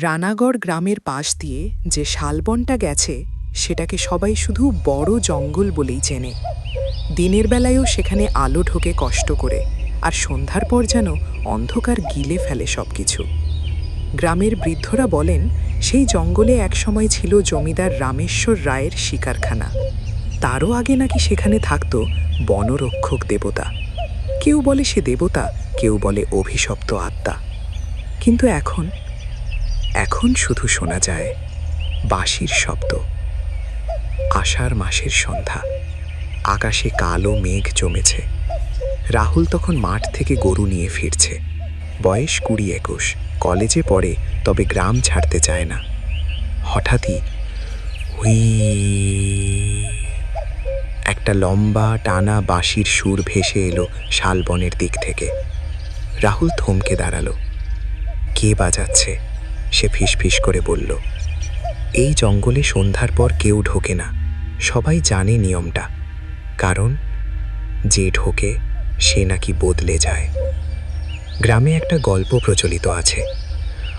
রানাগড় গ্রামের পাশ দিয়ে যে শালবনটা গেছে সেটাকে সবাই শুধু বড় জঙ্গল বলেই চেনে। দিনের বেলায়ও সেখানে আলো ঢোকে কষ্ট করে, আর সন্ধ্যার পর যেন অন্ধকার গিলে ফেলে সবকিছু। গ্রামের বৃদ্ধরা বলেন সেই জঙ্গলে একসময় ছিল জমিদার রামেশ্বর রায়ের শিকারখানা। তারও আগে নাকি সেখানে থাকত বনরক্ষক দেবতা। কেউ বলে সে দেবতা, কেউ বলে অভিশপ্ত আত্মা। কিন্তু এখন শুধু শোনা যায় বাঁশির শব্দ। আষাঢ় মাসের সন্ধ্যা, আকাশে কালো মেঘ জমেছে। রাহুল তখন মাঠ থেকে গরু নিয়ে ফিরছে। বয়স 20-21, কলেজে পড়ে, তবে গ্রাম ছাড়তে চায় না। হঠাৎই হুই একটা লম্বা টানা বাঁশির সুর ভেসে এলো শালবনের দিক থেকে। রাহুল থমকে দাঁড়ালো। কে বাজাচ্ছে? সে ফিসফিস করে বলল, এই জঙ্গলে সন্ধ্যার পর কেউ ঢোকে না। সবাই জানে নিয়মটা, কারণ যে ঢোকে সে নাকি বদলে যায়। গ্রামে একটা গল্প প্রচলিত আছে।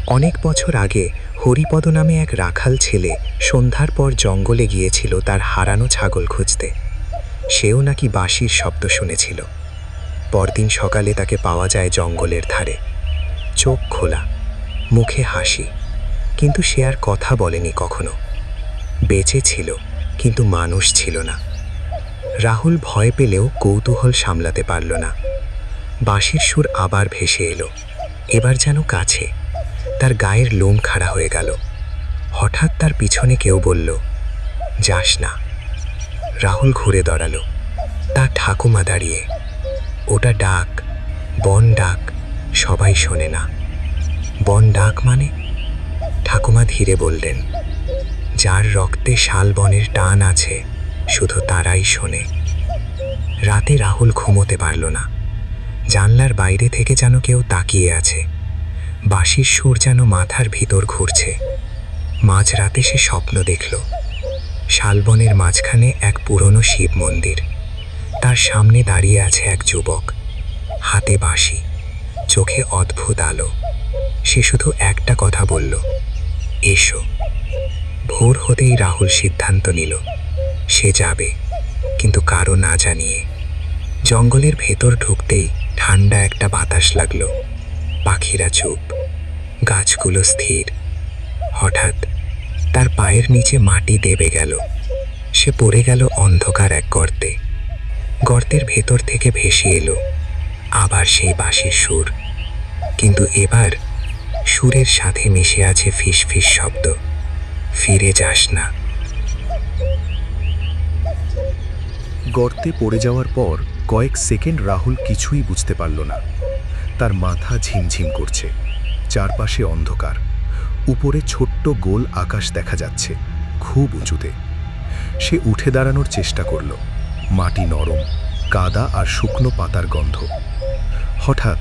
অনেক বছর আগে হরিপদ নামে এক রাখাল ছেলে সন্ধ্যার পর জঙ্গলে গিয়েছিল তার হারানো ছাগল খুঁজতে। সেও নাকি বাঁশির শব্দ শুনেছিল। পরদিন সকালে তাকে পাওয়া যায় জঙ্গলের ধারে, চোখ খোলা, মুখে হাসি, কিন্তু সে আর কথা বলেনি কখনো। বেঁচে ছিল, কিন্তু মানুষ ছিল না। রাহুল ভয় পেলেও কৌতূহল সামলাতে পারল না। বাঁশির সুর আবার ভেসে এলো, এবার যেন কাছে। তার গায়ের লোম খাড়া হয়ে গেল। হঠাৎ তার পিছনে কেউ বলল, যাস না। রাহুল ঘুরে দাঁড়ালো। তার ঠাকুমা দাঁড়িয়ে। ওটা ডাক, বন ডাক, সবাই শোনে না। বন ডাক মানে? ঠাকুমা ধীরে বললেন, যার রক্তে শালবনের টান আছে শুধু তারাই শোনে। রাতে রাহুল ঘুমোতে পারল না। জানলার বাইরে থেকে যেন কেউ তাকিয়ে আছে। বাঁশির সুর যেন মাথার ভিতর ঘুরছে। মাঝরাতে সে স্বপ্ন দেখল, শালবনের মাঝখানে এক পুরনো শিব মন্দির। তার সামনে দাঁড়িয়ে আছে এক যুবক, হাতে বাঁশি, চোখে অদ্ভুত আলো। সে শুধু একটা কথা বলল, এসো। ভোর হতেই রাহুল সিদ্ধান্ত নিল, সে যাবে, কিন্তু কারো না জানিয়ে। জঙ্গলের ভেতর ঢুকতেই ঠান্ডা একটা বাতাস লাগলো। পাখিরা চুপ, গাছগুলো স্থির। হঠাৎ তার পায়ের নিচে মাটি দেবে গেল। সে পড়ে গেল অন্ধকার এক গর্তে। গর্তের ভেতর থেকে ভেসে এলো আবার সেই বাঁশির সুর, কিন্তু এবার সুরের সাথে মিশে আছে ফিসফিস শব্দ, ফিরে যাস না। গর্তে পড়ে যাওয়ার পর কয়েক সেকেন্ড রাহুল কিছুই বুঝতে পারল না। তার মাথা ঝিমঝিম করছে, চারপাশে অন্ধকার। উপরে ছোট্ট গোল আকাশ দেখা যাচ্ছে, খুব উঁচুতে। সে উঠে দাঁড়ানোর চেষ্টা করল। মাটি নরম, কাদা আর শুকনো পাতার গন্ধ। হঠাৎ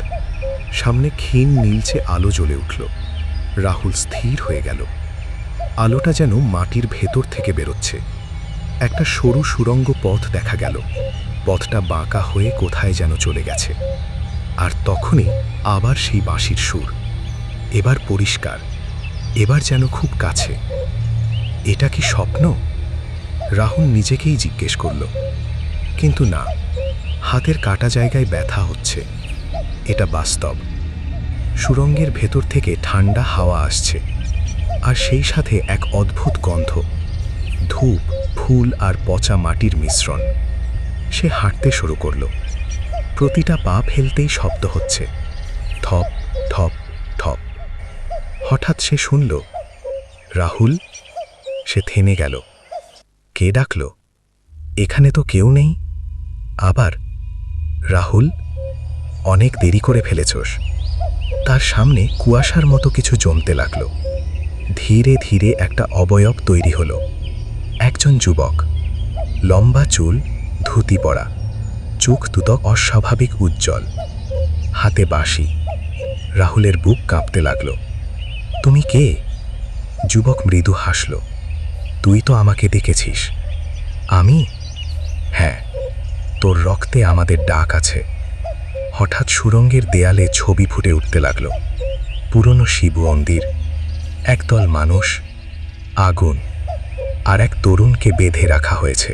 সামনে ক্ষীণ নীলচে আলো জ্বলে উঠল। রাহুল স্থির হয়ে গেল। আলোটা যেন মাটির ভেতর থেকে বেরোচ্ছে। একটা সরু সুড়ঙ্গ পথ দেখা গেল। পথটা বাঁকা হয়ে কোথায় যেন চলে গেছে। আর তখনই আবার সেই বাঁশির সুর, এবার পরিষ্কার, এবার যেন খুব কাছে। এটা কি স্বপ্ন? রাহুল নিজেকেই জিজ্ঞেস করল। কিন্তু না, হাতের কাটা জায়গায় ব্যথা হচ্ছে। এটা বাস্তব। সুড়ঙ্গের ভেতর থেকে ঠান্ডা হাওয়া আসছে, আর সেই সাথে এক অদ্ভুত গন্ধ, ধূপ, ফুল আর পচা মাটির মিশ্রণ। সে হাঁটতে শুরু করল। প্রতিটা পা ফেলতেই শব্দ হচ্ছে, থপ থপ থপ। হঠাৎ সে শুনল, রাহুল। সে থেমে গেল। কে ডাকল? এখানে তো কেউ নেই। আবার, রাহুল, অনেক দেরি করে ফেলেছস। তার সামনে কুয়াশার মতো কিছু জমতে লাগলো। ধীরে ধীরে একটা অবয়ব তৈরি হলো। একজন যুবক, লম্বা চুল, ধুতি পরা, চোখ দুটো অস্বাভাবিক উজ্জ্বল, হাতে বাঁশি। রাহুলের বুক কাঁপতে লাগলো। তুমি কে? যুবক মৃদু হাসল। তুই তো আমাকে দেখেছিস। আমি? হ্যাঁ, তোর রক্তে আমাদের ডাক আছে। হঠাৎ সুড়ঙ্গের দেয়ালে ছবি ফুটে উঠতে লাগলো। পুরনো শিব মন্দির, একদল মানুষ, আগুন আর এক তরুণকে বেঁধে রাখা হয়েছে।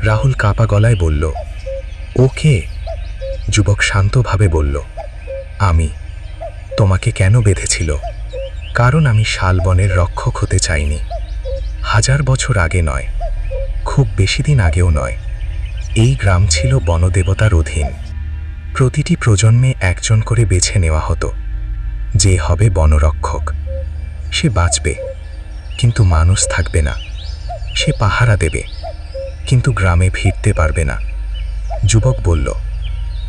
রাহুল কাঁপা গলায় বলল, ও কে? যুবক শান্তভাবে বলল, আমি। তোমাকে কেন বেঁধেছিল? কারণ আমি শালবনের রক্ষক হতে চাইনি। 1000 বছর আগে নয়, খুব বেশি দিন আগেও নয়, এই গ্রাম ছিল বনদেবতার অধীন। প্রতিটি প্রজন্মে একজন করে বেছে নেওয়া হতো, যে হবে বনরক্ষক। সে বাঁচবে, কিন্তু মানুষ থাকবে না। সে পাহারা দেবে, কিন্তু গ্রামে ফিরতে পারবে না। যুবক বলল,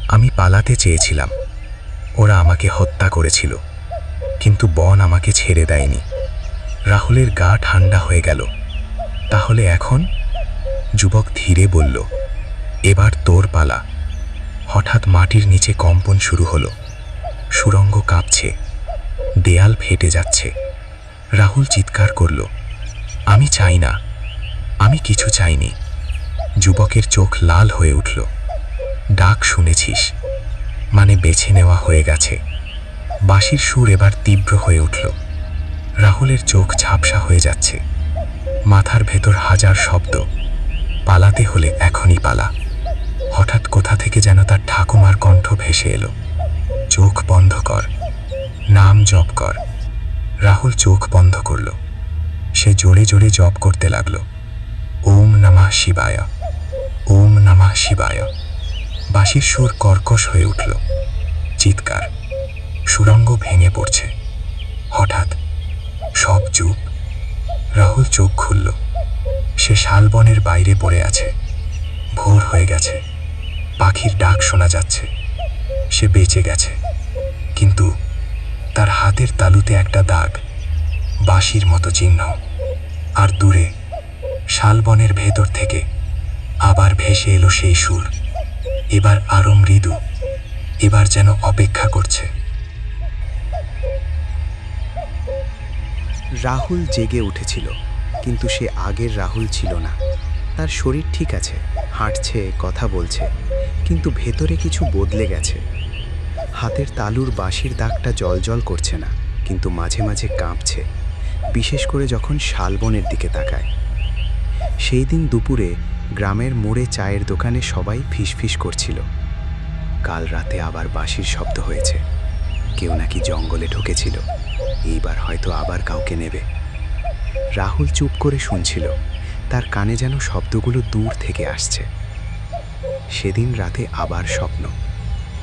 আমি পালাতে চেয়েছিলাম, ওরা আমাকে হত্যা করেছিল, কিন্তু বন আমাকে ছেড়ে দেয়নি। রাহুলের গা ঠান্ডা হয়ে গেল। তাহলে এখন? যুবক ধীরে বলল, এবার তোর পালা। হঠাৎ মাটির নিচে কম্পন শুরু হলো। সুড়ঙ্গ কাঁপছে, দেয়াল ফেটে যাচ্ছে। রাহুল চিৎকার করল, আমি চাই না, আমি কিছু চাইনি। যুবকের চোখ লাল হয়ে উঠল। ডাক শুনেছিস? মানে বেছে নেওয়া হয়ে গেছে। বাঁশির সুর এবার তীব্র হয়ে উঠল। রাহুলের চোখ ঝাপসা হয়ে যাচ্ছে। মাথার ভেতর হাজার শব্দ। পালাতে হলে এখনই পালা। হঠাৎ কোথা থেকে যেন তার ঠাকুমার কণ্ঠ ভেসে এলো, চোখ বন্ধ কর, নাম জপ কর। রাহুল চোখ বন্ধ করল। সে জোরে জোরে জপ করতে লাগলো, ওম নমঃ শিবায়, ওম নমঃ শিবায়। বাঁশির সুর কর্কশ হয়ে উঠল। চিৎকার, সুড়ঙ্গ ভেঙে পড়ছে। হঠাৎ সব চুপ। রাহুল চোখ খুলল। সে শালবনের বাইরে পড়ে আছে। ভোর হয়ে গেছে, পাখির ডাক শোনা যাচ্ছে। সে বেঁচে গেছে, কিন্তু তার হাতের তালুতে একটা দাগ, বাঁশির মতো চিহ্ন। আর দূরে শালবনের ভেতর থেকে আবার ভেসে এলো সেই সুর। এবার আরো মৃদু, এবার যেন অপেক্ষা করছে। রাহুল জেগে উঠেছিল, কিন্তু সে আগের রাহুল ছিল না। তার শরীর ঠিক আছে, হাঁটছে, কথা বলছে, কিন্তু ভেতরে কিছু বদলে গেছে। হাতের তালুর বাঁশির দাগটা জ্বলজ্বল করছে না, কিন্তু মাঝে মাঝে কাঁপছে, বিশেষ করে যখন শালবনের দিকে তাকায়। সেই দিন দুপুরে গ্রামের মোড়ে চায়ের দোকানে সবাই ফিসফিস করছিল, কাল রাতে আবার বাঁশির শব্দ হয়েছে। কেউ নাকি জঙ্গলে ঢুকেছিল, এইবার হয়তো আবার কাউকে নেবে। রাহুল চুপ করে শুনছিল, তার কানে যেন শব্দগুলো দূর থেকে আসছে। সেদিন রাতে আবার স্বপ্ন।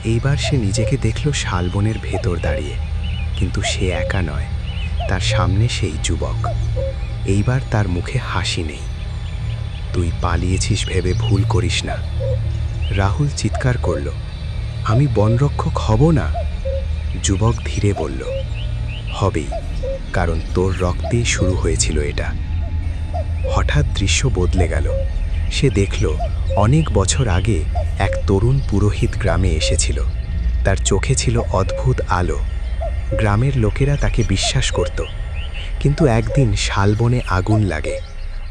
এইবার সে নিজেকে দেখল শালবনের ভেতর দাঁড়িয়ে, কিন্তু সে একা নয়, তার সামনে সেই যুবক। এইবার তার মুখে হাসি নেই। তুই পালিয়েছিস ভেবে ভুল করিস না। রাহুল চিৎকার করল, আমি বনরক্ষক হব না। যুবক ধীরে বলল, হবেই, কারণ তোর রক্তেই শুরু হয়েছিল এটা। হঠাৎ দৃশ্য বদলে গেল। সে দেখল অনেক বছর আগে এক তরুণ পুরোহিত গ্রামে এসেছিল। তার চোখে ছিল অদ্ভুত আলো। গ্রামের লোকেরা তাকে বিশ্বাস করত। কিন্তু একদিন শালবনে আগুন লাগে,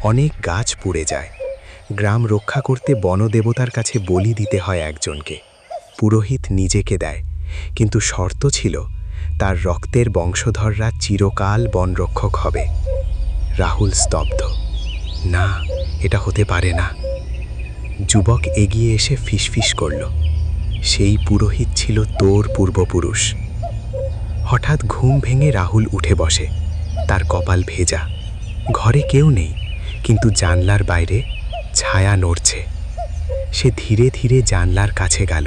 অনেক গাছ পুড়ে যায়। গ্রাম রক্ষা করতে বনদেবতার কাছে বলি দিতে হয় একজনকে। পুরোহিত নিজেকে দেয়, কিন্তু শর্ত ছিল তার রক্তের বংশধররা চিরকাল বনরক্ষক হবে। রাহুল স্তব্ধ। না, এটা হতে পারে না। যুবক এগিয়ে এসে ফিসফিস করল, সেই পুরোহিত ছিল তোর পূর্বপুরুষ। হঠাৎ ঘুম ভেঙে রাহুল উঠে বসে। তার কপাল ভেজা। ঘরে কেউ নেই, কিন্তু জানলার বাইরে ছায়া নড়ছে। সে ধীরে ধীরে জানলার কাছে গেল।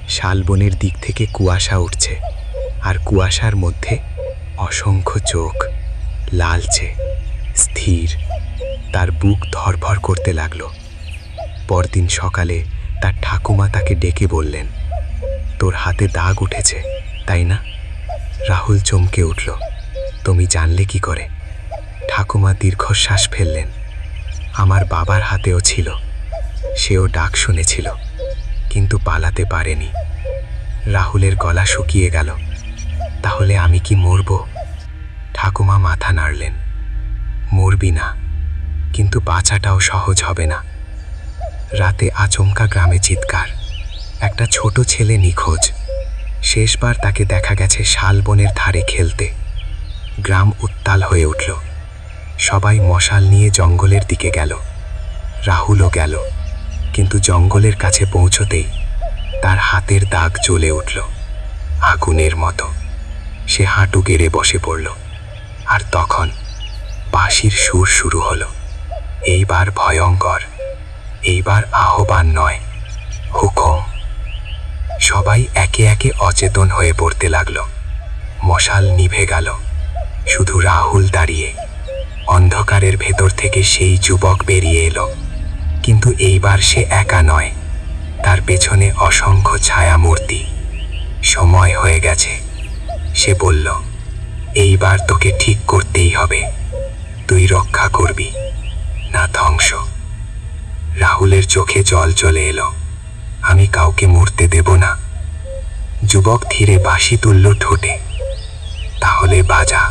শালবনের দিক থেকে কুয়াশা উঠছে, আর কুয়াশার মধ্যে অসংখ্য চোখ, লালচে, স্থির। তার বুক ধরফর করতে লাগলো। পরদিন সকালে তার ঠাকুমা তাকে ডেকে বললেন, তোর হাতে দাগ উঠেছে, তাই না? রাহুল চমকে উঠল, তুমি জানলে কি করে? ঠাকুমা দীর্ঘশ্বাস ফেললেন, আমার বাবার হাতেও ছিল, সেও ডাক শুনেছিল, কিন্তু পালাতে পারেনি। রাহুলের গলা শুকিয়ে গেল। তাহলে আমি কি মরব? ঠাকুমা মাথা নাড়লেন, মরবি না, কিন্তু বাঁচাটাও সহজ হবে না। রাতে আচমকা গ্রামে চিৎকার, একটা ছোট ছেলে নিখোঁজ। শেষবার তাকে দেখা গেছে শালবনের ধারে খেলতে। গ্রাম উত্তাল হয়ে উঠল। সবাই মশাল নিয়ে জঙ্গলের দিকে গেল। রাহুলও গেল, কিন্তু জঙ্গলের কাছে পৌঁছতেই তার হাতের দাগ জ্বলে উঠল আগুনের মতো। সে হাঁটু গেড়ে বসে পড়ল। আর তখন বাঁশির সুর শুরু হলো। এইবার ভয়ঙ্কর, এইবার আহ্বান নয়, হুকুম। সবাই একে একে অচেতন হয়ে পড়তে লাগল। মশাল নিভে গেল, শুধু রাহুল দাঁড়িয়ে। অন্ধকারের ভেতর থেকে সেই যুবক বেরিয়ে এলো, কিন্তু এইবার সে একা নয়, তার পেছনে অসংখ্য ছায়ামূর্তি। সময় হয়ে গেছে, সে বলল, এইবার তোকে ঠিক করতেই হবে। তুই রক্ষা করবি, না ধ্বংস। রাহুলের চোখে জল চলে এলো। আমি কাউকে মরতে দেব না। যুবক ধীরে বাঁশি তুলল ঠোঁটে। তাহলে বাজা।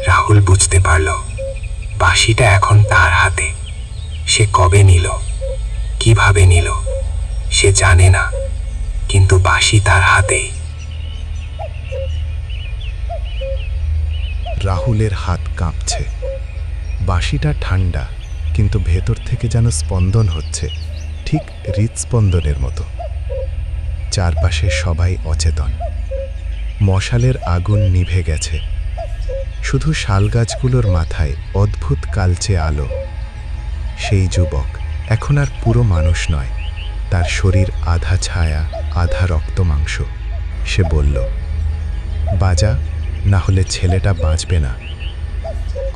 রাহুল বুঝতে পারল, বাঁশিটা এখন তার হাতে। সে কবে নিল, কিভাবে নিল, সে জানে না, কিন্তু বাঁশি তার হাতেই। রাহুলের হাত কাঁপছে। বাঁশিটা ঠান্ডা, কিন্তু ভেতর থেকে যেন স্পন্দন হচ্ছে, ঠিক হৃৎস্পন্দনের মতো। চারপাশে সবাই অচেতন। মশালের আগুন নিভে গেছে, শুধু শালগাছগুলোর মাথায় অদ্ভুত কালচে আলো। সেই যুবক এখন আর পুরো মানুষ নয়, তার শরীর আধা ছায়া, আধা রক্ত মাংস। সে বলল, বাজা, না হলে ছেলেটা বাঁচবে না।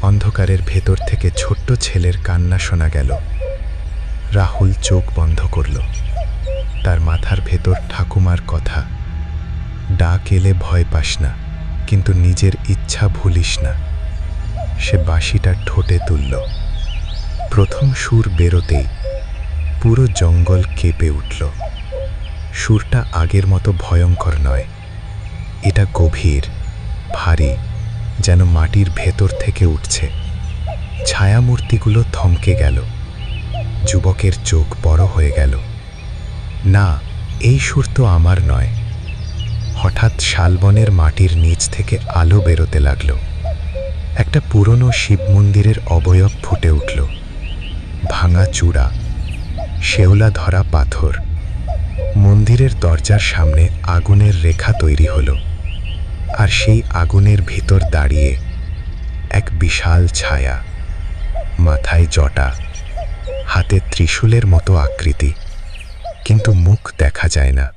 অন্ধকারের ভেতর থেকে ছোট্ট ছেলের কান্না শোনা গেল। রাহুল চোখ বন্ধ করল। তার মাথার ভেতর ঠাকুমার কথা, ডাক এলে ভয় পাস না, কিন্তু নিজের ইচ্ছা ভুলিস না। সে বাঁশিটা ঠোঁটে তুলল। প্রথম সুর বেরোতেই পুরো জঙ্গল কেঁপে উঠল। সুরটা আগের মতো ভয়ঙ্কর নয়, এটা গভীর, ভারী, যেন মাটির ভেতর থেকে উঠছে। ছায়ামূর্তিগুলো থমকে গেল। যুবকের চোখ বড় হয়ে গেল। না, এই সুর তো আমার নয়। হঠাৎ শালবনের মাটির নিচ থেকে আলো বেরোতে লাগল। একটা পুরনো শিব মন্দিরের অবয়ব ফুটে উঠল। ভাঙা চূড়া, শেওলা ধরা পাথর। মন্দিরের দরজার সামনে আগুনের রেখা তৈরি হলো, আর সেই আগুনের ভিতর দাঁড়িয়ে এক বিশাল ছায়া, মাথায় জটা, হাতে ত্রিশূলের মতো আকৃতি, কিন্তু মুখ দেখা যায় না।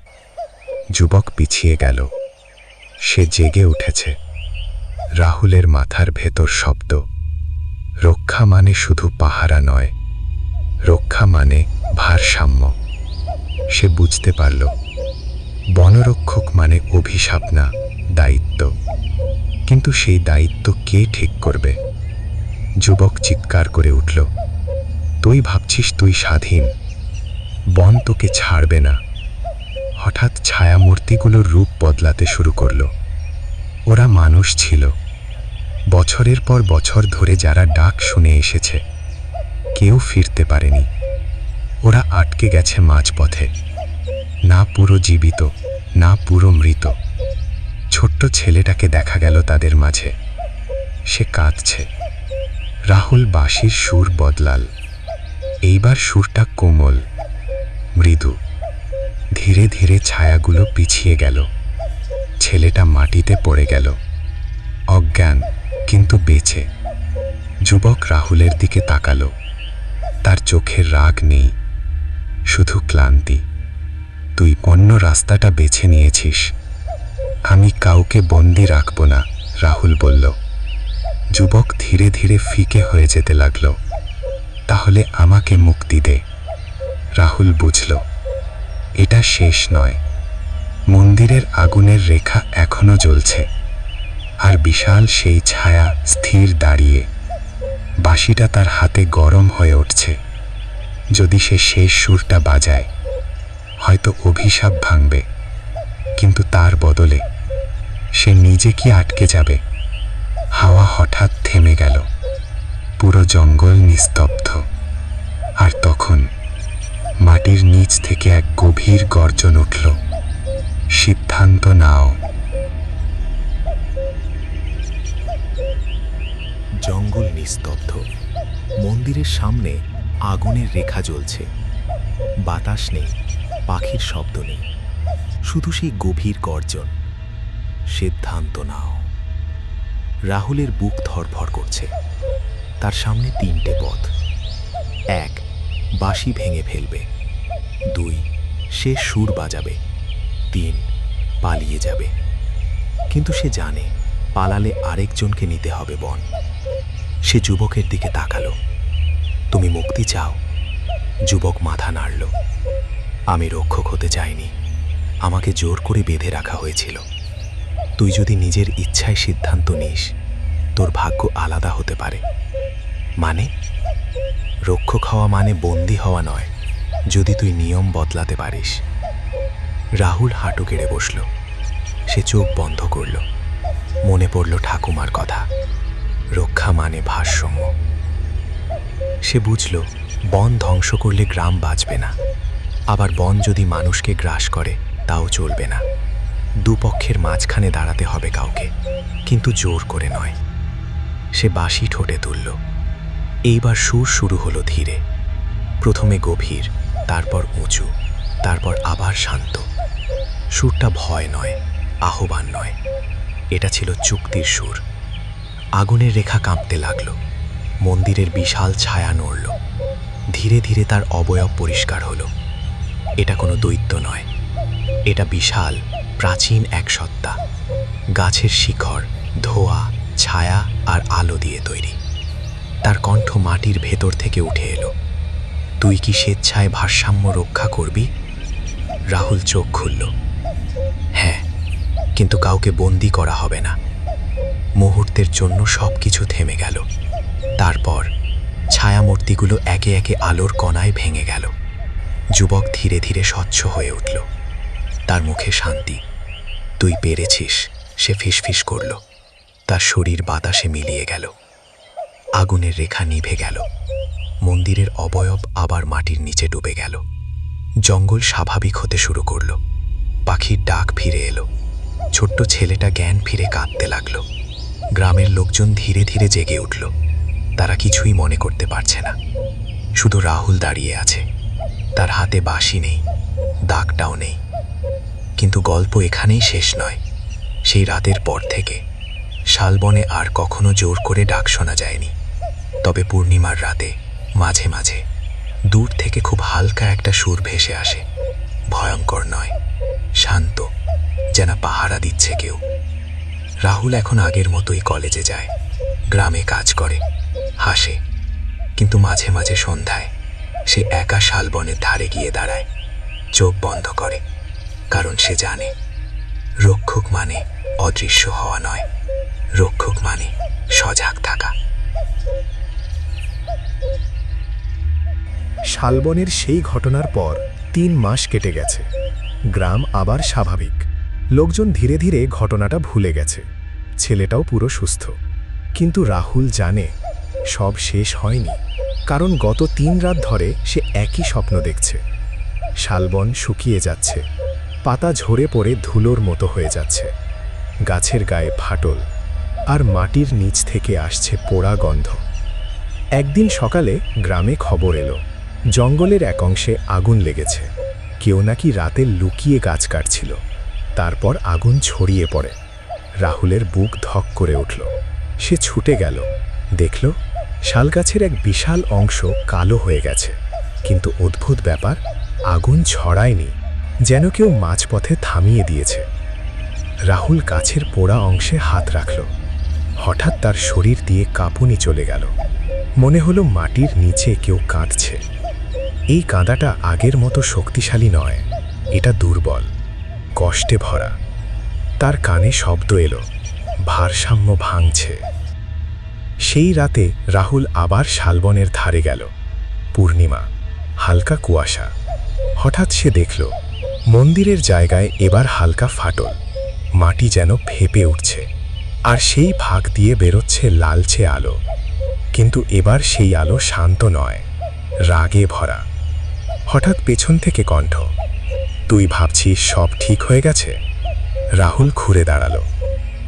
যুবক পিছিয়ে গেল। সে জেগে উঠেছে। রাহুলের মাথার ভেতর শব্দ, রক্ষা মানে শুধু পাহারা নয়, রক্ষা মানে ভারসাম্য। সে বুঝতে পারল, বনরক্ষক মানে অভিশাপ না, দায়িত্ব। কিন্তু সেই দায়িত্ব কে ঠিক করবে? যুবক চিৎকার করে উঠল, তুই ভাবছিস তুই স্বাধীন, বন তোকে ছাড়বে না। হঠাৎ ছায়ামূর্তিগুলোর রূপ বদলাতে শুরু করল। ওরা মানুষ ছিল, বছরের পর বছর ধরে যারা ডাক শুনে এসেছে, কেউ ফিরতে পারেনি। ওরা আটকে গেছে মাঝপথে, না পুরো জীবিত, না পুরো মৃত। ছোট্ট ছেলেটাকে দেখা গেল তাদের মাঝে। সে কাঁদছে। রাহুল বাঁশির সুর বদলাল। এইবার সুরটা কোমল, মৃদু। ধীরে ধীরে ছায়াগুলো পিছিয়ে গেল। ছেলেটা মাটিতে পড়ে গেল, অজ্ঞান কিন্তু বেঁচে। যুবক রাহুলের দিকে তাকালো। তার চোখে রাগ নেই, শুধু ক্লান্তি। তুই অন্য রাস্তাটা বেছে নিয়েছিস, আমি কাউকে বন্দি রাখব না, রাহুল বলল। যুবক ধীরে ধীরে ফিকে হয়ে যেতে লাগলো। তাহলে আমাকে মুক্তি দে। রাহুল বুঝল, এটা শেষ নয়। মন্দিরের আগুনের রেখা এখনো জ্বলছে, আর বিশাল সেই ছায়া স্থির দাঁড়িয়ে। বাঁশিটা তার হাতে গরম হয়ে উঠছে। যদি সে শেষ সুরটা বাজায়, হয়তো অভিশাপ ভাঙবে, কিন্তু তার বদলে সে নিজে কি আটকে যাবে? হাওয়া হঠাৎ থেমে গেল। পুরো জঙ্গল নিস্তব্ধ। আর তখন মাটির নিচ থেকে এক গভীর গর্জন উঠল, সিদ্ধান্ত নাও। জঙ্গল নিস্তব্ধ। মন্দিরের সামনে আগুনের রেখা জ্বলছে। বাতাস নেই, পাখির শব্দ নেই, শুধু সেই গভীর গর্জন। সিদ্ধান্ত নাও। রাহুলের বুক ধড়ফড় করছে। তার সামনে 3টে পথ। 1, বাঁশি ভেঙে ফেলবে। 2, সে সুর বাজাবে। 3, পালিয়ে যাবে। কিন্তু সে জানে পালালে আরেকজনকে নিতে হবে বন। সে যুবকের দিকে তাকালো। তুমি মুক্তি চাও? যুবক মাথা নাড়ল। আমি রক্ষক হতে চাইনি, আমাকে জোর করে বেঁধে রাখা হয়েছিল। তুই যদি নিজের ইচ্ছায় সিদ্ধান্ত নিস, তোর ভাগ্য আলাদা হতে পারে। মানে? রক্ষক হওয়া মানে বন্দী হওয়া নয়, যদি তুই নিয়ম বদলাতে পারিস। রাহুল হাঁটু গেড়ে বসল। সে চোখ বন্ধ করল। মনে পড়ল ঠাকুমার কথা, রক্ষা মানে ভারসাম্য। সে বুঝল বন ধ্বংস করলে গ্রাম বাঁচবে না, আবার বন যদি মানুষকে গ্রাস করে তাও চলবে না। দুপক্ষের মাঝখানে দাঁড়াতে হবে কাউকে, কিন্তু জোর করে নয়। সে বাঁশি ঠোঁটে তুলল। এইবার সুর শুরু হলো ধীরে, প্রথমে গভীর, তারপর উঁচু, তারপর আবার শান্ত। সুরটা ভয় নয়, আহ্বান নয়, এটা ছিল চুক্তির সুর। আগুনের রেখা কাঁপতে লাগল। মন্দিরের বিশাল ছায়া নড়ল। ধীরে ধীরে তার অবয়ব পরিষ্কার হলো। এটা কোনো দৈত্য নয়, এটা বিশাল প্রাচীন এক সত্তা। গাছের শিখর, ধোঁয়া, ছায়া আর আলো দিয়ে তৈরি। তার কণ্ঠ মাটির ভেতর থেকে উঠে এলো। তুই কি স্বেচ্ছায় ভারসাম্য রক্ষা করবি? রাহুল চোখ খুলল। হ্যাঁ, কিন্তু কাউকে বন্দি করা হবে না। মুহূর্তের জন্য সব কিছু থেমে গেল। তারপর ছায়ামূর্তিগুলো একে একে আলোর কণায় ভেঙে গেল। যুবক ধীরে ধীরে স্বচ্ছ হয়ে উঠল। তার মুখে শান্তি। তুই পেরেছিস, সে ফিসফিস করল। তার শরীর বাতাসে মিলিয়ে গেল। আগুনের রেখা নিভে গেল। মন্দিরের অবয়ব আবার মাটির নিচে ডুবে গেল। জঙ্গল স্বাভাবিক হতে শুরু করল। পাখির ডাক ফিরে এলো। ছোট্ট ছেলেটা জ্ঞান ফিরে কাঁদতে লাগলো। গ্রামের লোকজন ধীরে ধীরে জেগে উঠল। তারা কিছুই মনে করতে পারছে না। শুধু রাহুল দাঁড়িয়ে আছে। তার হাতে বাঁশি নেই, দাগটাও নেই। কিন্তু গল্প এখানেই শেষ নয়। সেই রাতের পর থেকে শালবনে আর কখনো জোর করে ডাক শোনা যায়নি। তবে পূর্ণিমার রাতে মাঝে মাঝে দূর থেকে খুব হালকা একটা সুর ভেসে আসে। ভয়ঙ্কর নয়, শান্ত, যেন পাহারা দিচ্ছে কেউ। রাহুল এখন আগের মতোই কলেজে যায়, গ্রামে কাজ করে, হাসে। কিন্তু মাঝে মাঝে সন্ধ্যায় সে একা শালবনের ধারে গিয়ে দাঁড়ায়, চোখ বন্ধ করে। কারণ সে জানে রক্ষক মানে অদৃশ্য হওয়া নয়, রক্ষক মানে সজাগ থাকা। শালবনের সেই ঘটনার পর 3 মাস কেটে গেছে। গ্রাম আবার স্বাভাবিক। লোকজন ধীরে ধীরে ঘটনাটা ভুলে গেছে। ছেলেটাও পুরো সুস্থ। কিন্তু রাহুল জানে সব শেষ হয়নি। কারণ গত 3 রাত ধরে সে একই স্বপ্ন দেখছে। শালবন শুকিয়ে যাচ্ছে, পাতা ঝরে পড়ে ধুলোর মতো হয়ে যাচ্ছে। গাছের গায়ে ফাটল, আর মাটির নিচ থেকে আসছে পোড়া গন্ধ। একদিন সকালে গ্রামে খবর এলো, জঙ্গলের এক অংশে আগুন লেগেছে। কেউ নাকি রাতে লুকিয়ে গাছ কাটছিল। তারপর আগুন ছড়িয়ে পড়ে। রাহুলের বুক ধক করে উঠল। সে ছুটে গেল, দেখল শালগাছের এক বিশাল অংশ কালো হয়ে গেছে। কিন্তু অদ্ভুত ব্যাপার, আগুন ছড়ায়নি, যেন কেউ মাঝপথে থামিয়ে দিয়েছে। রাহুল গাছের পোড়া অংশে হাত রাখল। হঠাৎ তার শরীর দিয়ে কাঁপুনি চলে গেল। মনে হলো মাটির নিচে কেউ কাঁদছে। এই কাঁদাটা আগের মতো শক্তিশালী নয়, এটা দুর্বল, কষ্টে ভরা। তার কানে শব্দ এলো, ভারসাম্য ভাঙছে। সেই রাতে রাহুল আবার শালবনের ধারে গেল। পূর্ণিমা, হালকা কুয়াশা। হঠাৎ সে দেখল মন্দিরের জায়গায় এবার হালকা ফাটল। মাটি যেন ফেঁপে উঠছে, আর সেই ভাগ দিয়ে বেরোচ্ছে লালচে আলো। কিন্তু এবার সেই আলো শান্ত নয়, রাগে ভরা। হঠাৎ পেছন থেকে কণ্ঠ, তুই ভাবছিস সব ঠিক হয়ে গেছে? রাহুল ঘুরে দাঁড়ালো।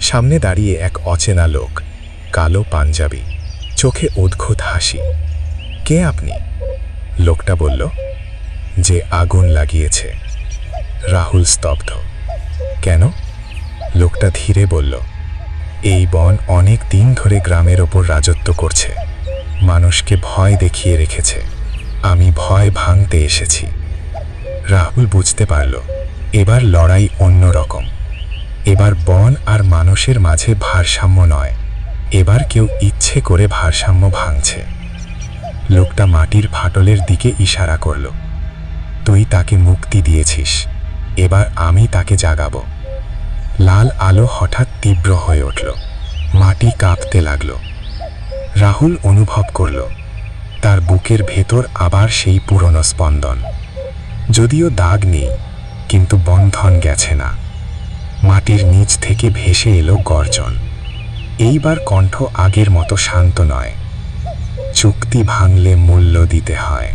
সামনে দাঁড়িয়ে এক অচেনা লোক, কালো পাঞ্জাবি, চোখে অদ্ভুত হাসি। কে আপনি? লোকটা বলল, যে আগুন লাগিয়েছে। রাহুল স্তব্ধ। কেন? লোকটা ধীরে বলল, এই বন অনেক দিন ধরে গ্রামের ওপর রাজত্ব করছে, মানুষকে ভয় দেখিয়ে রেখেছে। আমি ভয় ভাঙতে এসেছি। রাহুল বুঝতে পারল, এবার লড়াই অন্যরকম। এবার বন আর মানুষের মাঝে ভারসাম্য নয়, এবার কেউ ইচ্ছে করে ভারসাম্য ভাঙছে। লোকটা মাটির ফাটলের দিকে ইশারা করল, তুই তাকে মুক্তি দিয়েছিস, এবার আমি তাকে জাগাবো। লাল আলো হঠাৎ তীব্র হয়ে উঠল, মাটি কাঁপতে লাগল। রাহুল অনুভব করল তার বুকের ভেতর আবার সেই পুরনো স্পন্দন। যদিও দাগ নেই, কিন্তু বন্ধন গেছে না। মাটির নিচ থেকে ভেসে এলো গর্জন। এইবার কণ্ঠ আগের মতো শান্ত নয়, চুক্তি ভাঙলে মূল্য দিতে হয়।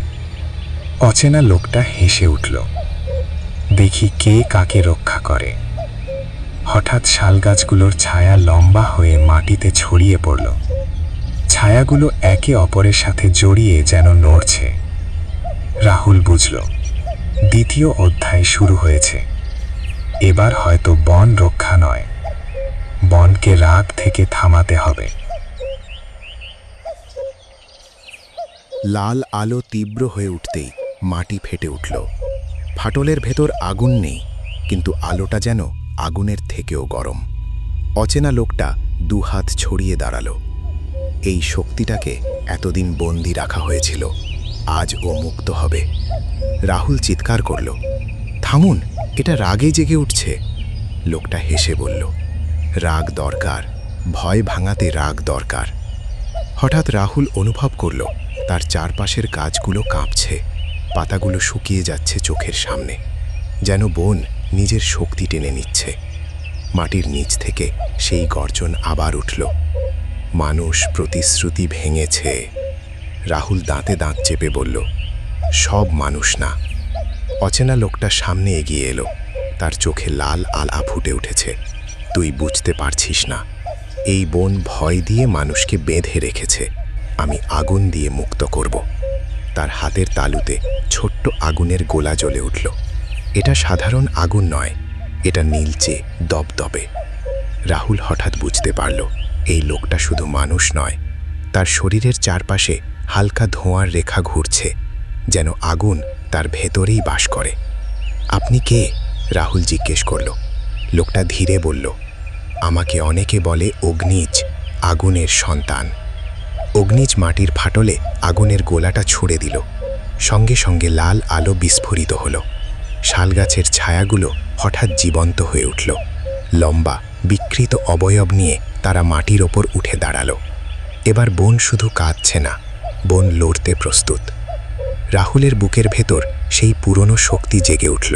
অচেনা লোকটা হেসে উঠল, দেখি কে কাকে রক্ষা করে। হঠাৎ শালগাছগুলোর ছায়া লম্বা হয়ে মাটিতে ছড়িয়ে পড়ল। ছায়াগুলো একে অপরের সাথে জড়িয়ে যেন নড়ছে। রাহুল বুঝল, দ্বিতীয় অধ্যায় শুরু হয়েছে। এবার হয়তো বন রক্ষা নয়, বনকে রাগ থেকে থামাতে হবে। লাল আলো তীব্র হয়ে উঠতেই মাটি ফেটে উঠল। ফাটলের ভেতর আগুন নেই, কিন্তু আলোটা যেন আগুনের থেকেও গরম। অচেনা লোকটা দুহাত ছড়িয়ে দাঁড়ালো। এই শক্তিটাকে এতদিন বন্দি রাখা হয়েছিল, আজ ও মুক্ত হবে। রাহুল চিৎকার করল, থামুন, এটা রাগে জেগে উঠছে। লোকটা হেসে বলল, রাগ দরকার, ভয় ভাঙাতে রাগ দরকার। হঠাৎ রাহুল অনুভব করল তার চারপাশের গাছগুলো কাঁপছে, পাতাগুলো শুকিয়ে যাচ্ছে চোখের সামনে, যেন বন নিজের শক্তি টেনে নিচ্ছে। মাটির নিচ থেকে সেই গর্জন আবার উঠল, মানুষ প্রতিশ্রুতি ভেঙেছে। রাহুল দাঁতে দাঁত চেপে বলল, সব মানুষ না। অচেনা লোকটা সামনে এগিয়ে এলো, তার চোখে লাল আলা ফুটে উঠেছে। তুই বুঝতে পারছিস না, এই বন ভয় দিয়ে মানুষকে বেঁধে রেখেছে, আমি আগুন দিয়ে মুক্ত করব। তার হাতের তালুতে ছোট্ট আগুনের গোলা জ্বলে উঠল। এটা সাধারণ আগুন নয়, এটা নীলচে দবদবে। রাহুল হঠাৎ বুঝতে পারল, এই লোকটা শুধু মানুষ নয়, তার শরীরের চারপাশে হালকা ধোঁয়ার রেখা ঘুরছে, যেন আগুন তার ভেতরেই বাস করে। আপনি কে? রাহুল জিজ্ঞেস করল। লোকটা ধীরে বলল, আমাকে অনেকে বলে অগ্নিজ, আগুনের সন্তান। অগ্নিজ মাটির ফাটলে আগুনের গোলাটা ছুঁড়ে দিল। সঙ্গে সঙ্গে লাল আলো বিস্ফোরিত হলো। শালগাছের ছায়াগুলো হঠাৎ জীবন্ত হয়ে উঠল। লম্বা বিকৃত অবয়ব নিয়ে তারা মাটির ওপর উঠে দাঁড়ালো। এবার বন শুধু কাঁদছে না, বন লড়তে প্রস্তুত। রাহুলের বুকের ভেতর সেই পুরনো শক্তি জেগে উঠল।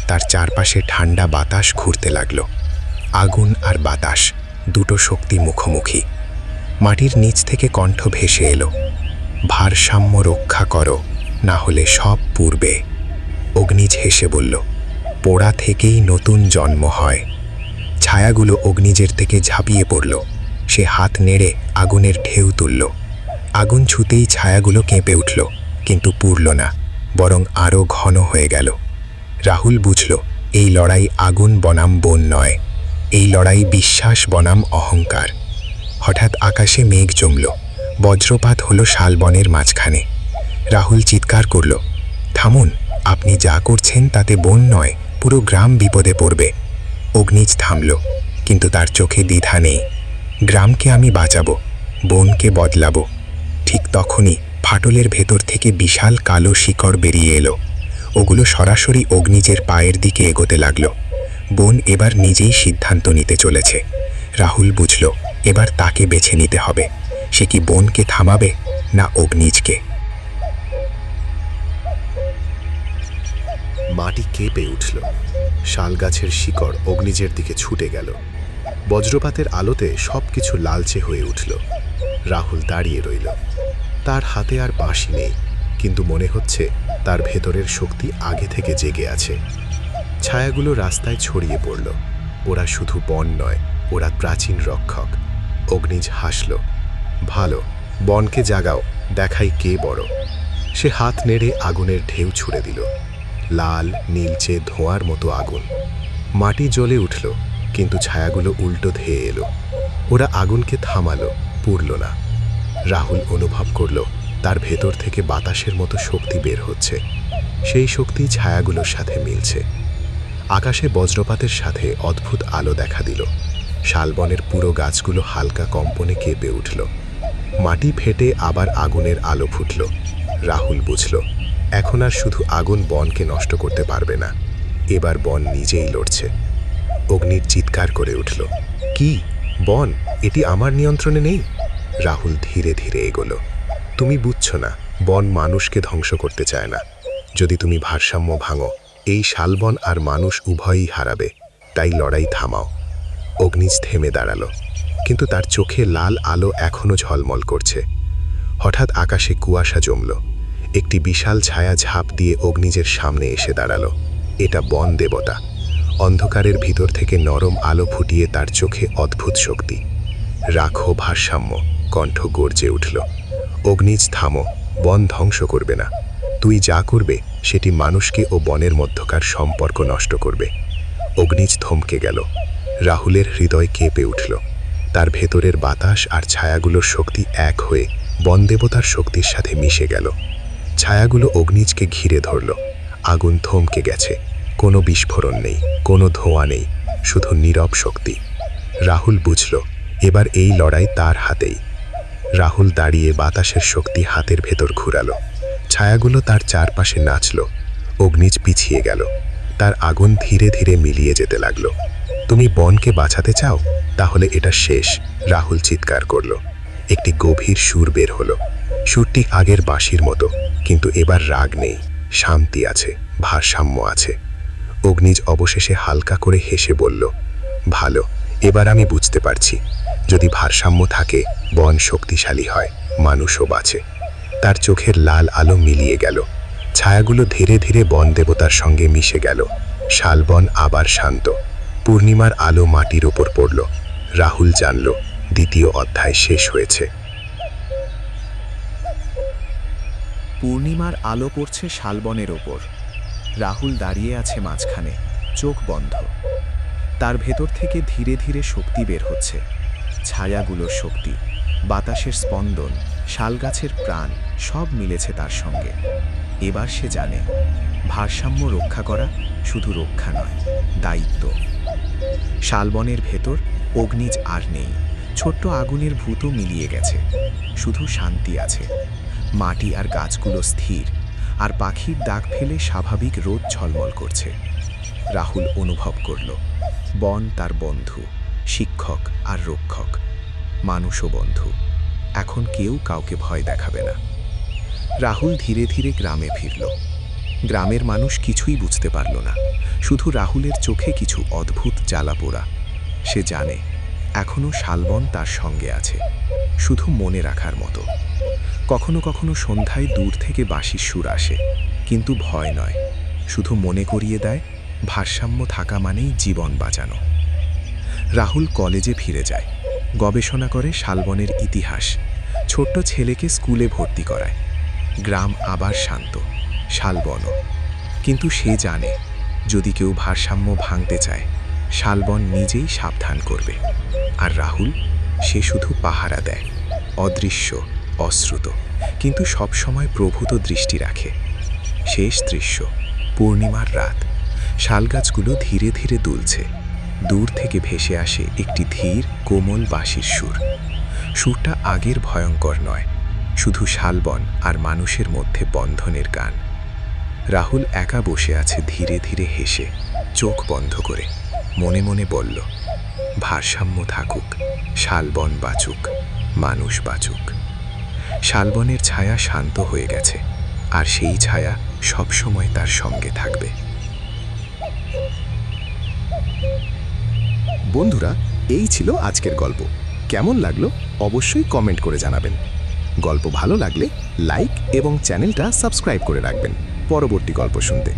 তার চারপাশে ঠান্ডা বাতাস ঘুরতে লাগল। আগুন আর বাতাস, দুটো শক্তি মুখোমুখি। মাটির নিচ থেকে কণ্ঠ ভেসে এলো, ভারসাম্য রক্ষা করো, না হলে সব পূর্বে। অগ্নিজ হেসে বলল, পোড়া থেকেই নতুন জন্ম হয়। ছায়াগুলো অগ্নিজের থেকে ঝাঁপিয়ে পড়ল। সে হাত নেড়ে আগুনের ঢেউ তুলল। আগুন ছুতেই ছায়াগুলো কেঁপে উঠল, কিন্তু পুড়ল না, বরং আরও ঘন হয়ে গেল। রাহুল বুঝল, এই লড়াই আগুন বনাম বন নয়, এই লড়াই বিশ্বাস বনাম অহংকার। হঠাৎ আকাশে মেঘ জমল, বজ্রপাত হলো শালবনের মাঝখানে। রাহুল চিৎকার করল, থামুন, আপনি যা করছেন তাতে বন নয়, পুরো গ্রাম বিপদে পড়বে। অগ্নিজ থামল, কিন্তু তার চোখে দ্বিধা নেই। গ্রামকে আমি বাঁচাবো, বনকে বদলাবো। ঠিক তখনই ফাটলের ভেতর থেকে বিশাল কালো শিকড় বেরিয়ে এলো। ওগুলো সরাসরি অগ্নিজের পায়ের দিকে এগোতে লাগলো। বন এবার নিজেই সিদ্ধান্ত নিতে চলেছে। রাহুল বুঝল, এবার তাকে বেছে নিতে হবে। সে কি বনকে থামাবে না অগ্নিজকে? মাটি কেঁপে উঠল। শালগাছের শিকড় অগ্নিজের দিকে ছুটে গেল। বজ্রপাতের আলোতে সবকিছু লালচে হয়ে উঠল। রাহুল দাঁড়িয়ে রইল। তার হাতে আর বাঁশি নেই, কিন্তু মনে হচ্ছে তার ভেতরের শক্তি আগে থেকে জেগে আছে। ছায়াগুলো রাস্তায় ছড়িয়ে পড়ল। ওরা শুধু বন নয়, ওরা প্রাচীন রক্ষক। অগ্নিজ হাসল, ভালো, বনকে জাগাও, দেখাই কে বড়। সে হাত নেড়ে আগুনের ঢেউ ছুড়ে দিল। লাল নীলচে ধোঁয়ার মতো আগুন। মাটি জ্বলে উঠল, কিন্তু ছায়াগুলো উল্টো ধেয়ে এলো। ওরা আগুনকে থামালো, পুড়ল না। রাহুল অনুভব করল তার ভেতর থেকে বাতাসের মতো শক্তি বের হচ্ছে। সেই শক্তি ছায়াগুলোর সাথে মিলছে। আকাশে বজ্রপাতের সাথে অদ্ভুত আলো দেখা দিল। শালবনের পুরো গাছগুলো হালকা কম্পনে কেঁপে উঠল। মাটি ফেটে আবার আগুনের আলো ফুটল। রাহুল বুঝল, এখন আর শুধু আগুন বনকে নষ্ট করতে পারবে না, এবার বন নিজেই লড়ছে। অগ্নির চিৎকার করে উঠল, কি বন, এটি আমার নিয়ন্ত্রণে নেই। রাহুল ধীরে ধীরে এগোলো। তুমি বুঝছো না, বন মানুষকে ধ্বংস করতে চায় না। যদি তুমি ভারসাম্য ভাঙো, এই শালবন আর মানুষ উভয়ই হারাবে। তাই লড়াই থামাও। অগ্নিজ থেমে দাঁড়ালো, কিন্তু তার চোখে লাল আলো এখনো ঝলমল করছে। হঠাৎ আকাশে কুয়াশা জমল। একটি বিশাল ছায়া ঝাঁপ দিয়ে অগ্নিজের সামনে এসে দাঁড়ালো। এটা বন দেবতা। অন্ধকারের ভিতর থেকে নরম আলো ফুটিয়ে তার চোখে অদ্ভুত শক্তি। রাখো ভারসাম্য, কণ্ঠ গর্জে উঠল। অগ্নিজ থামো, বন ধ্বংস করবে না। তুই যা করবে সেটি মানুষকে ও বনের মধ্যকার সম্পর্ক নষ্ট করবে। অগ্নিজ থমকে গেল। রাহুলের হৃদয় কেঁপে উঠল। তার ভেতরের বাতাস আর ছায়াগুলোর শক্তি এক হয়ে বনদেবতার শক্তির সাথে মিশে গেল। ছায়াগুলো অগ্নিজকে ঘিরে ধরল। আগুন থমকে গেছে। কোনো বিস্ফোরণ নেই, কোনো ধোঁয়া নেই, শুধু নীরব শক্তি। রাহুল বুঝল, এবার এই লড়াই তার হাতেই। রাহুল দাঁড়িয়ে বাতাসের শক্তি হাতের ভেতর ঘুরালো। ছায়াগুলো তার চারপাশে নাচল। অগ্নিজ পিছিয়ে গেল। তার আগুন ধীরে ধীরে মিলিয়ে যেতে লাগলো। তুমি বনকে বাঁচাতে চাও? তাহলে এটা শেষ, রাহুল চিৎকার করল। একটি গভীর সুর বের হলো। সুরটি আগের বাঁশির মতো, কিন্তু এবার রাগ নেই, শান্তি আছে, ভারসাম্য আছে। অগ্নিজ অবশেষে হালকা করে হেসে বলল, ভালো, এবার আমি বুঝতে পারছি, যদি ভারসাম্য থাকে বন শক্তিশালী হয়, মানুষও বাঁচে। তার চোখের লাল আলো মিলিয়ে গেল। ছায়াগুলো ধীরে ধীরে বন দেবতার সঙ্গে মিশে গেল। শালবন আবার শান্ত। পূর্ণিমার আলো মাটির ওপর পড়ল। রাহুল জানল, দ্বিতীয় অধ্যায় শেষ হয়েছে। পূর্ণিমার আলো পড়ছে শালবনের ওপর। রাহুল দাঁড়িয়ে আছে মাঝখানে, চোখ বন্ধ। তার ভেতর থেকে ধীরে ধীরে শক্তি বের হচ্ছে। ছায়াগুলোর শক্তি, বাতাসের স্পন্দন, শালগাছের প্রাণ সব মিলেছে তার সঙ্গে। এবার সে জানে, ভারসাম্য রক্ষা করা শুধু রক্ষা নয়, দায়িত্ব। শালবনের ভেতর অগ্নিজ আর নেই। ছোট্ট আগুনের ভূতও মিলিয়ে গেছে। শুধু শান্তি আছে। মাটি আর গাছগুলো স্থির, আর পাখির ডাক ফেলে স্বাভাবিক রোদ ঝলমল করছে। রাহুল অনুভব করল, বন তার বন্ধু, শিক্ষক আর রক্ষক। মানুষও বন্ধু। এখন কেউ কাউকে ভয় দেখাবে না। রাহুল ধীরে ধীরে গ্রামে ফিরল। গ্রামের মানুষ কিছুই বুঝতে পারল না, শুধু রাহুলের চোখে কিছু অদ্ভুত জ্বালাপোড়া। সে জানে, এখনও শালবন তার সঙ্গে আছে, শুধু মনে রাখার মতো। কখনো কখনো সন্ধ্যায় দূর থেকে বাঁশির সুর আসে, কিন্তু ভয় নয়, শুধু মনে করিয়ে দেয় ভারসাম্য থাকা মানেই জীবন বাঁচানো। রাহুল কলেজে ফিরে যায়, গবেষণা করে শালবনের ইতিহাস। ছোট্ট ছেলেকে স্কুলে ভর্তি করায়। গ্রাম আবার শান্ত, শালবনও। কিন্তু সে জানে, যদি কেউ ভারসাম্য ভাঙতে চায়, শালবন নিজেই সাবধান করবে। আর রাহুল, সে শুধু পাহারা দেয়, অদৃশ্য, অশ্রুত, কিন্তু সবসময় প্রভূত দৃষ্টি রাখে। শেষ দৃশ্য, পূর্ণিমার রাত। শালগাছগুলো ধীরে ধীরে দুলছে। দূর থেকে ভেসে আসে একটি ধীর কোমল বাঁশির সুর। সুরটা আগের ভয়ঙ্কর নয়, শুধু শালবন আর মানুষের মধ্যে বন্ধনের গান। রাহুল একা বসে আছে, ধীরে ধীরে হেসে, চোখ বন্ধ করে। মনে মনে বলল, ভারসাম্য থাকুক, শালবন বাঁচুক, মানুষ বাঁচুক। শালবনের ছায়া শান্ত হয়ে গেছে, আর সেই ছায়া সবসময় তার সঙ্গে থাকবে। বন্ধুরা, এই ছিল আজকের গল্প। কেমন লাগলো অবশ্যই কমেন্ট করে জানাবেন। গল্প ভালো লাগলে লাইক এবং চ্যানেলটা সাবস্ক্রাইব করে রাখবেন পরবর্তী গল্প শুনতে।